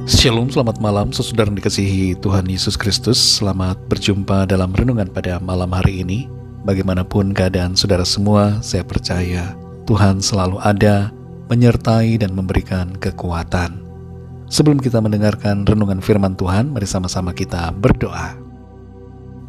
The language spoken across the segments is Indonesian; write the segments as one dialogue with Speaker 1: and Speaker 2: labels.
Speaker 1: Shalom, selamat malam saudara yang dikasihi Tuhan Yesus Kristus. Selamat berjumpa dalam renungan pada malam hari ini. Bagaimanapun keadaan saudara semua, saya percaya Tuhan selalu ada, menyertai dan memberikan kekuatan. Sebelum kita mendengarkan renungan firman Tuhan, mari sama-sama kita berdoa.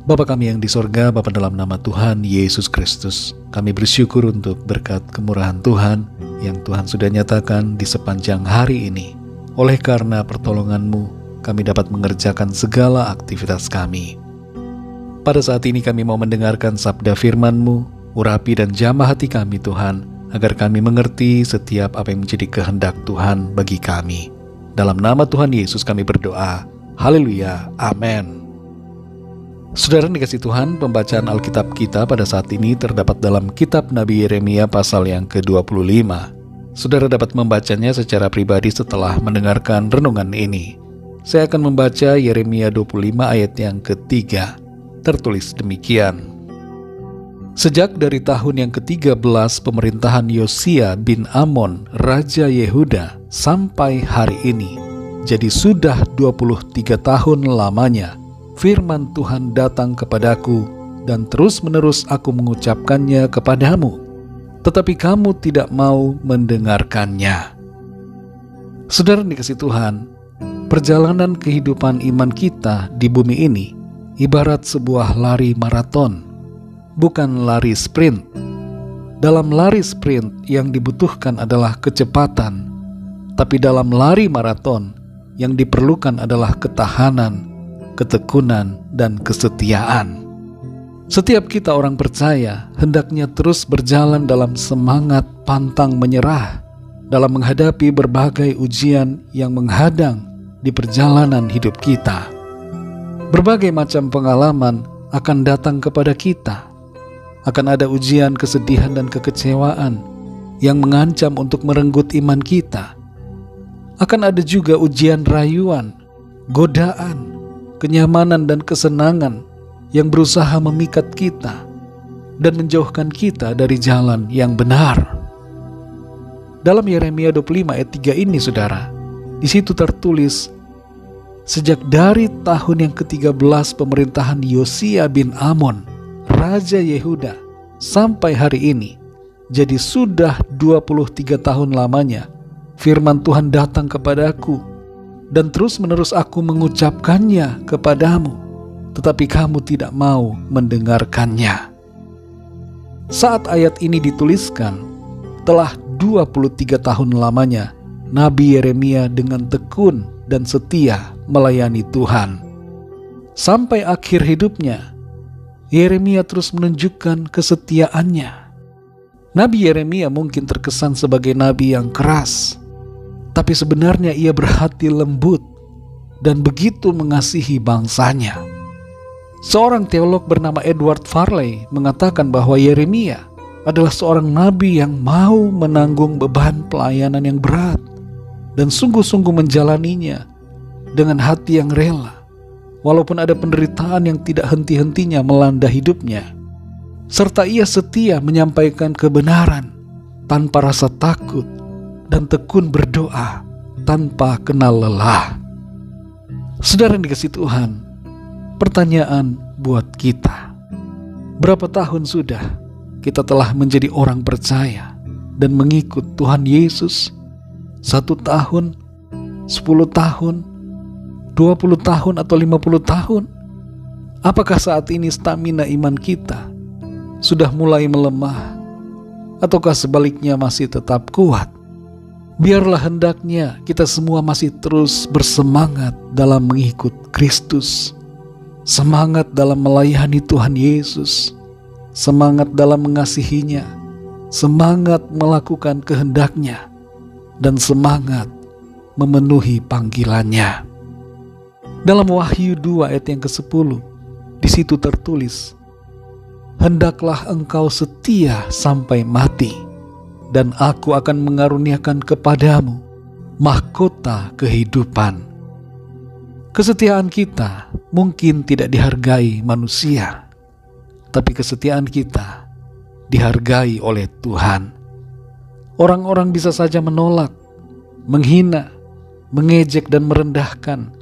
Speaker 1: Bapa kami yang di sorga, Bapa dalam nama Tuhan Yesus Kristus, kami bersyukur untuk berkat kemurahan Tuhan yang Tuhan sudah nyatakan di sepanjang hari ini. Oleh karena pertolongan-Mu, kami dapat mengerjakan segala aktivitas kami. Pada saat ini kami mau mendengarkan sabda firman-Mu, urapi dan jamah hati kami Tuhan, agar kami mengerti setiap apa yang menjadi kehendak Tuhan bagi kami. Dalam nama Tuhan Yesus kami berdoa. Haleluya, amin. Saudara yang dikasihi Tuhan, pembacaan Alkitab kita pada saat ini terdapat dalam kitab Nabi Yeremia pasal yang ke-25. Saudara dapat membacanya secara pribadi setelah mendengarkan renungan ini. Saya akan membaca Yeremia 25 ayat yang ketiga. Tertulis demikian. Sejak dari tahun yang ke-13 pemerintahan Yosia bin Amon, Raja Yehuda, sampai hari ini, jadi sudah 23 tahun lamanya, firman Tuhan datang kepadaku, dan terus-menerus aku mengucapkannya kepadamu. Tetapi kamu tidak mau mendengarkannya. Saudara dikasihi Tuhan, perjalanan kehidupan iman kita di bumi ini ibarat sebuah lari maraton, bukan lari sprint. Dalam lari sprint yang dibutuhkan adalah kecepatan, tapi dalam lari maraton yang diperlukan adalah ketahanan, ketekunan, dan kesetiaan. Setiap kita orang percaya hendaknya terus berjalan dalam semangat pantang menyerah dalam menghadapi berbagai ujian yang menghadang di perjalanan hidup kita. Berbagai macam pengalaman akan datang kepada kita. Akan ada ujian kesedihan dan kekecewaan yang mengancam untuk merenggut iman kita. Akan ada juga ujian rayuan, godaan, kenyamanan dan kesenangan yang berusaha memikat kita dan menjauhkan kita dari jalan yang benar. Dalam Yeremia 25 ayat 3 ini saudara, di situ tertulis, sejak dari tahun yang ke-13 pemerintahan Yosia bin Amon, Raja Yehuda, sampai hari ini, jadi sudah 23 tahun lamanya, firman Tuhan datang kepadaku, dan terus-menerus aku mengucapkannya kepadamu. Tetapi kamu tidak mau mendengarkannya. Saat ayat ini dituliskan, telah 23 tahun lamanya Nabi Yeremia dengan tekun dan setia melayani Tuhan. Sampai akhir hidupnya, Yeremia terus menunjukkan kesetiaannya. Nabi Yeremia mungkin terkesan sebagai nabi yang keras, tapi sebenarnya ia berhati lembut dan begitu mengasihi bangsanya. Seorang teolog bernama Edward Farley mengatakan bahwa Yeremia adalah seorang nabi yang mau menanggung beban pelayanan yang berat dan sungguh-sungguh menjalaninya dengan hati yang rela, walaupun ada penderitaan yang tidak henti-hentinya melanda hidupnya. Serta ia setia menyampaikan kebenaran tanpa rasa takut dan tekun berdoa tanpa kenal lelah. Saudara yang dikasihi Tuhan, pertanyaan buat kita, berapa tahun sudah kita telah menjadi orang percaya dan mengikut Tuhan Yesus? 1 tahun, 10 tahun, 20 tahun atau 50 tahun? Apakah saat ini stamina iman kita sudah mulai melemah, ataukah sebaliknya masih tetap kuat? Biarlah hendaknya kita semua masih terus bersemangat dalam mengikut Kristus. Semangat dalam melayani Tuhan Yesus, semangat dalam mengasihinya, semangat melakukan kehendak-Nya, dan semangat memenuhi panggilan-Nya. Dalam Wahyu 2 ayat yang ke-10, di situ tertulis, hendaklah engkau setia sampai mati, dan aku akan mengaruniakan kepadamu mahkota kehidupan. Kesetiaan kita mungkin tidak dihargai manusia, tapi kesetiaan kita dihargai oleh Tuhan. Orang-orang bisa saja menolak, menghina, mengejek dan merendahkan.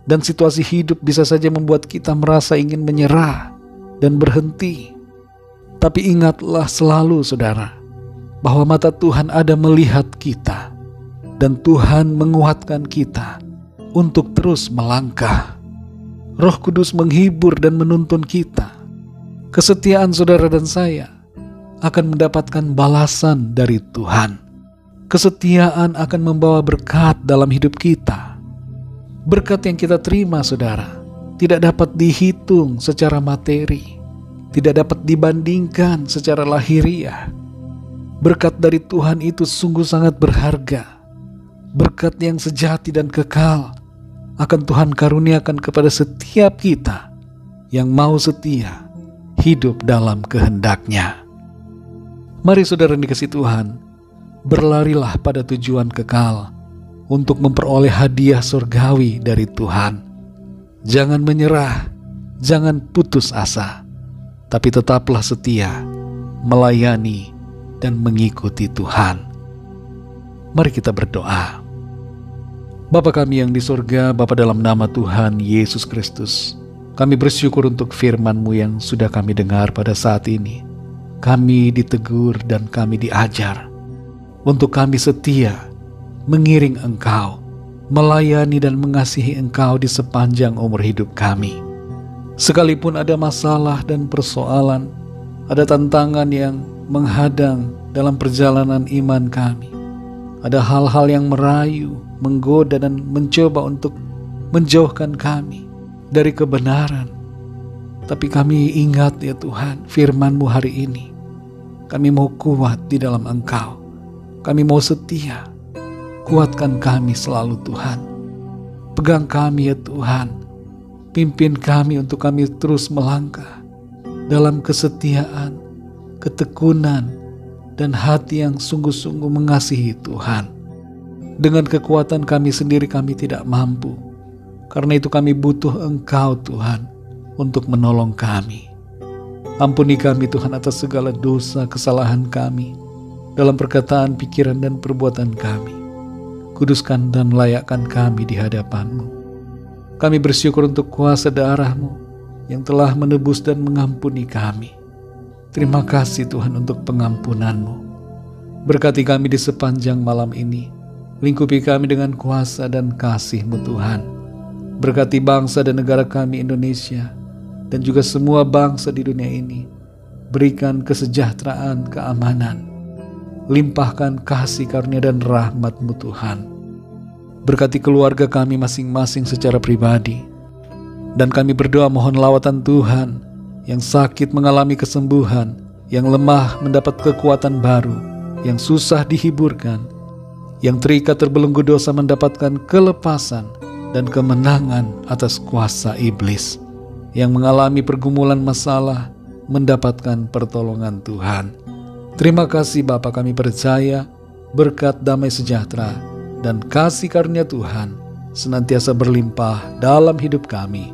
Speaker 1: Dan situasi hidup bisa saja membuat kita merasa ingin menyerah dan berhenti. Tapi ingatlah selalu saudara, bahwa mata Tuhan ada melihat kita. Dan Tuhan menguatkan kita untuk terus melangkah. Roh Kudus menghibur dan menuntun kita. Kesetiaan saudara dan saya akan mendapatkan balasan dari Tuhan. Kesetiaan akan membawa berkat dalam hidup kita. Berkat yang kita terima saudara tidak dapat dihitung secara materi, tidak dapat dibandingkan secara lahiriah. Berkat dari Tuhan itu sungguh sangat berharga. Berkat yang sejati dan kekal akan Tuhan karuniakan kepada setiap kita yang mau setia hidup dalam kehendak-Nya. Mari saudara yang dikasihi Tuhan, berlarilah pada tujuan kekal untuk memperoleh hadiah surgawi dari Tuhan. Jangan menyerah, jangan putus asa, tapi tetaplah setia, melayani dan mengikuti Tuhan. Mari kita berdoa. Bapa kami yang di surga, Bapa dalam nama Tuhan Yesus Kristus, kami bersyukur untuk firman-Mu yang sudah kami dengar pada saat ini. Kami ditegur dan kami diajar untuk kami setia mengiring Engkau, melayani dan mengasihi Engkau di sepanjang umur hidup kami. Sekalipun ada masalah dan persoalan, ada tantangan yang menghadang dalam perjalanan iman kami, ada hal-hal yang merayu, menggoda dan mencoba untuk menjauhkan kami dari kebenaran. Tapi kami ingat ya Tuhan, firman-Mu hari ini. Kami mau kuat di dalam Engkau. Kami mau setia. Kuatkan kami selalu Tuhan. Pegang kami ya Tuhan. Pimpin kami untuk kami terus melangkah dalam kesetiaan, ketekunan, dan hati yang sungguh-sungguh mengasihi Tuhan. Dengan kekuatan kami sendiri kami tidak mampu. Karena itu kami butuh Engkau Tuhan untuk menolong kami. Ampuni kami Tuhan atas segala dosa kesalahan kami dalam perkataan, pikiran, dan perbuatan kami. Kuduskan dan layakkan kami di hadapan-Mu. Kami bersyukur untuk kuasa darah-Mu yang telah menebus dan mengampuni kami. Terima kasih Tuhan untuk pengampunan-Mu. Berkati kami di sepanjang malam ini. Lingkupi kami dengan kuasa dan kasih-Mu Tuhan. Berkati bangsa dan negara kami Indonesia dan juga semua bangsa di dunia ini. Berikan kesejahteraan, keamanan. Limpahkan kasih karunia dan rahmat-Mu Tuhan. Berkati keluarga kami masing-masing secara pribadi. Dan kami berdoa mohon lawatan Tuhan, yang sakit mengalami kesembuhan, yang lemah mendapat kekuatan baru, yang susah dihiburkan, yang terikat terbelenggu dosa mendapatkan kelepasan dan kemenangan atas kuasa iblis, yang mengalami pergumulan masalah mendapatkan pertolongan Tuhan. Terima kasih Bapa, kami percaya berkat damai sejahtera dan kasih karunia Tuhan senantiasa berlimpah dalam hidup kami.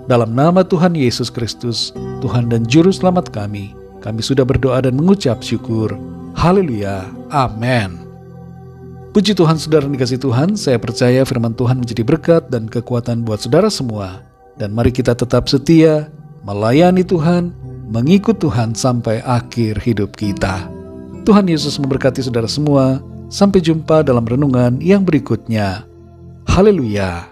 Speaker 1: Dalam nama Tuhan Yesus Kristus, Tuhan dan Juru Selamat kami sudah berdoa dan mengucap syukur. Haleluya, amin. Puji Tuhan saudara yang dikasihi Tuhan, saya percaya firman Tuhan menjadi berkat dan kekuatan buat saudara semua. Dan mari kita tetap setia, melayani Tuhan, mengikut Tuhan sampai akhir hidup kita. Tuhan Yesus memberkati saudara semua. Sampai jumpa dalam renungan yang berikutnya. Haleluya.